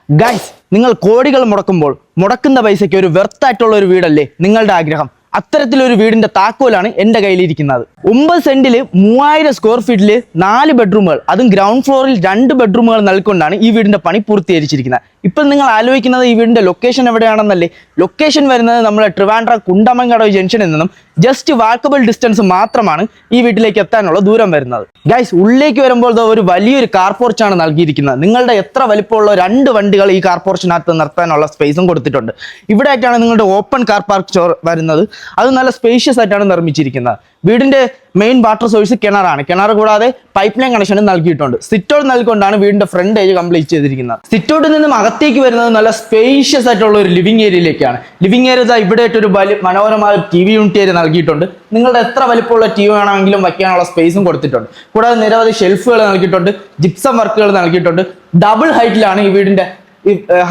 Guys, നിങ്ങൾ കോടികൾ മുടക്കുമ്പോൾ മുടക്കുന്ന പൈസയ്ക്ക് ഒരു വെർത്തായിട്ടുള്ള ഒരു വീടല്ലേ നിങ്ങളുടെ ആഗ്രഹം? അത്തരത്തിലൊരു വീടിന്റെ താക്കോലാണ് എൻ്റെ കയ്യിലിരിക്കുന്നത്. 9 സെന്റിൽ 3000 സ്ക്വയർ ഫീറ്റില് 4 ബെഡ്റൂമുകൾ, അതും ഗ്രൗണ്ട് ഫ്ലോറിൽ 2 ബെഡ്റൂമുകൾ നൽകൊണ്ടാണ് ഈ വീടിന്റെ പണി പൂർത്തീകരിച്ചിരിക്കുന്നത്. ഇപ്പോൾ നിങ്ങൾ ആലോചിക്കുന്നത് ഈ വീടിന്റെ ലൊക്കേഷൻ എവിടെയാണെന്നല്ലേ? ലൊക്കേഷൻ വരുന്നത് നമ്മുടെ ട്രിവാൻഡ്രം കുണ്ടമൻകടവ് ജംഗ്ഷനിൽ നിന്നും ജസ്റ്റ് വാക്കബിൾ ഡിസ്റ്റൻസ് മാത്രമാണ് ഈ വീട്ടിലേക്ക് എത്താനുള്ള ദൂരം വരുന്നത്. ഗൈസ്, ഉള്ളിലേക്ക് വരുമ്പോൾ ഒരു വലിയൊരു കാർ പോർച്ചാണ് നൽകിയിരിക്കുന്നത്. നിങ്ങളുടെ എത്ര വലിപ്പമുള്ള 2 വണ്ടികൾ ഈ കാർ പോർച്ചിനകത്ത് നിർത്താനുള്ള സ്പേസും കൊടുത്തിട്ടുണ്ട്. ഇവിടെ ആയിട്ടാണ് നിങ്ങളുടെ ഓപ്പൺ കാർ പാർക്ക് വരുന്നത്. അത് നല്ല സ്പേഷ്യസ് ആയിട്ടാണ് നിർമ്മിച്ചിരിക്കുന്നത്. വീടിന്റെ മെയിൻ വാട്ടർ സോഴ്സ് കിണറാണ്. കിണർ കൂടാതെ പൈപ്പ് ലൈൻ കണക്ഷനും നൽകിയിട്ടുണ്ട്. സിറ്റൗട്ട് നൽകിക്കൊണ്ടാണ് വീടിന്റെ ഫ്രണ്ട് ഏജ് കംപ്ലീറ്റ് ചെയ്തിരിക്കുന്നത്. സിറ്റൗട്ടിൽ നിന്നും അകത്തേക്ക് വരുന്നത് നല്ല സ്പേഷ്യസ് ആയിട്ടുള്ള ഒരു ലിവിംഗ് ഏരിയയിലേക്കാണ്. ലിവിംഗ് ഏരിയ ഇവിടെ ആയിട്ട് ഒരു മനോഹരമായ TV യൂണിറ്റ് ഏരിയ നൽകിയിട്ടുണ്ട്. നിങ്ങളുടെ എത്ര വലിപ്പമുള്ള TV വേണമെങ്കിലും വയ്ക്കാനുള്ള സ്പേസും കൊടുത്തിട്ടുണ്ട്. കൂടാതെ നിരവധി ഷെൽഫുകൾ നൽകിയിട്ടുണ്ട്, ജിപ്സം വർക്കുകൾ നൽകിയിട്ടുണ്ട്. ഡബിൾ ഹൈറ്റിലാണ് ഈ വീടിന്റെ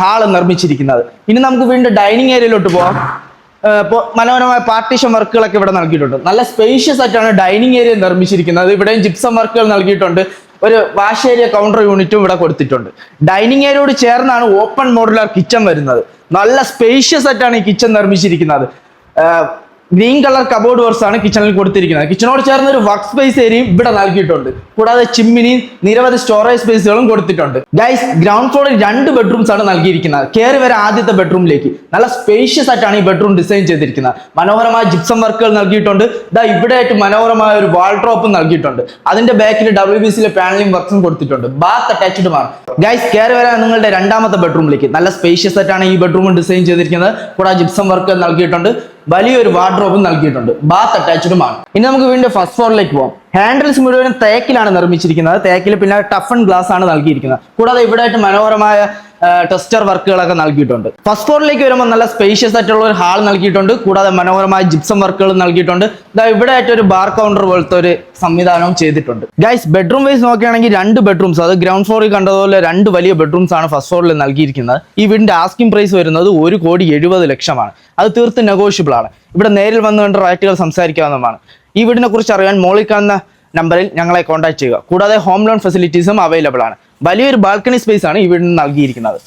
ഹാള് നിർമ്മിച്ചിരിക്കുന്നത്. ഇനി നമുക്ക് വീടിന്റെ ഡൈനിങ് ഏരിയയിലോട്ട് പോകാം. മനോഹരമായ പാർട്ടീഷൻ വർക്കുകളൊക്കെ ഇവിടെ നൽകിയിട്ടുണ്ട്. നല്ല സ്പേഷ്യസ് ആയിട്ടാണ് ഡൈനിങ് ഏരിയ നിർമ്മിച്ചിരിക്കുന്നത്. ഇവിടെയും ജിപ്സം വർക്കുകൾ നൽകിയിട്ടുണ്ട്. ഒരു വാഷ് ഏരിയ കൗണ്ടർ യൂണിറ്റും ഇവിടെ കൊടുത്തിട്ടുണ്ട്. ഡൈനിങ് ഏരിയയോട് ചേർന്നാണ് ഓപ്പൺ മോഡുലാർ കിച്ചൺ വരുന്നത്. നല്ല സ്പേഷ്യസ് ആയിട്ടാണ് ഈ കിച്ചൺ നിർമ്മിച്ചിരിക്കുന്നത്. ഗ്രീൻ കളർ കബോർഡ് വർക്ക്സ് ആണ് കിച്ചണിൽ കൊടുത്തിരിക്കുന്നത്. കിച്ചണോട് ചേർന്ന ഒരു വർക്ക് സ്പേസ് ഏരിയയും ഇവിടെ നൽകിയിട്ടുണ്ട്. കൂടാതെ ചിമ്മിനിയും നിരവധി സ്റ്റോറേജ് സ്പേസുകളും കൊടുത്തിട്ടുണ്ട്. ഗൈസ്, ഗ്രൗണ്ട് ഫ്ലോറിൽ 2 ബെഡ്റൂംസ് ആണ് നൽകിയിരിക്കുന്നത്. കയറി വരെ ആദ്യത്തെ ബെഡ്റൂമിലേക്ക് നല്ല സ്പേഷ്യസ് ആയിട്ടാണ് ഈ ബെഡ്റൂം ഡിസൈൻ ചെയ്തിരിക്കുന്നത്. മനോഹരമായ ജിപ്സം വർക്കുകൾ നൽകിയിട്ടുണ്ട്. ഇവിടെ ആയിട്ട് മനോഹരമായ ഒരു വാൾഡ്രോപ്പും നൽകിയിട്ടുണ്ട്. അതിന്റെ ബാക്കിൽ WBC പാനലിംഗ് വർക്ക്സും കൊടുത്തിട്ടുണ്ട്. ബാത്ത് അറ്റാച്ച്ഡുമാണ്. ഗൈസ്, കയറി വരാൻ നിങ്ങളുടെ 2ാമത്തെ ബെഡ്റൂമിലേക്ക് നല്ല സ്പേഷ്യസ് ആയിട്ടാണ് ഈ ബെഡ്റൂം ഡിസൈൻ ചെയ്തിരിക്കുന്നത്. കൂടാതെ ജിപ്സം വർക്ക് നൽകിയിട്ടുണ്ട്. വലിയൊരു വാർഡ്രോബും നൽകിയിട്ടുണ്ട്. ബാത്ത് അറ്റാച്ച്ഡുമാണ്. ഇനി നമുക്ക് വീണ്ടും ഫസ്റ്റ് ഫ്ലോറിലേക്ക് പോകാം. ഹാൻഡിൽസ് മുഴുവനും തേക്കിലാണ് നിർമ്മിച്ചിരിക്കുന്നത്. തേക്കിൽ പിന്നെ ടഫൺ ഗ്ലാസ് ആണ് നൽകിയിരിക്കുന്നത്. കൂടാതെ ഇവിടെ ആയിട്ട് മനോഹരമായ ടെസ്റ്റർ വർക്കുകളൊക്കെ നൽകിയിട്ടുണ്ട്. ഫസ്റ്റ് ഫ്ലോറിലേക്ക് വരുമ്പോൾ നല്ല സ്പേഷ്യസ് ആയിട്ടുള്ള ഒരു ഹാൾ നൽകിയിട്ടുണ്ട്. കൂടാതെ മനോഹരമായ ജിപ്സം വർക്കുകൾ നൽകിയിട്ടുണ്ട്. ഇവിടെ ആയിട്ട് ഒരു ബാർ കൗണ്ടർ പോലത്തെ ഒരു സംവിധാനവും ചെയ്തിട്ടുണ്ട്. ഗൈസ്, ബെഡ്റൂം വൈസ് നോക്കുകയാണെങ്കിൽ 2 ബെഡ്റൂംസ്, അത് ഗ്രൗണ്ട് ഫ്ലോറിൽ കണ്ടതുപോലെ 2 വലിയ ബെഡ്റൂംസ് ആണ് ഫസ്റ്റ് ഫ്ലോറിൽ നൽകിയിരിക്കുന്നത്. ഈ വീടിന്റെ ആസ്കിംഗ് പ്രൈസ് വരുന്നത് 1,70,00,000 അത് തീർത്തും നെഗോഷ്യബിൾ ആണ്. ഇവിടെ നേരിൽ വന്നു കണ്ട് റേറ്റുകൾ സംസാരിക്കാവുന്നതാണ്. ഈ വീടിനെ കുറിച്ച് അറിയാൻ മോളിൽ കാണുന്ന നമ്പറിൽ ഞങ്ങളെ കോൺടാക്ട് ചെയ്യുക. കൂടാതെ ഹോം ലോൺ ഫെസിലിറ്റീസും അവൈലബിൾ ആണ്. വലിയൊരു ബാൽക്കണി സ്പേസ് ആണ് ഈ വീടിന് നൽകിയിരിക്കുന്നത്.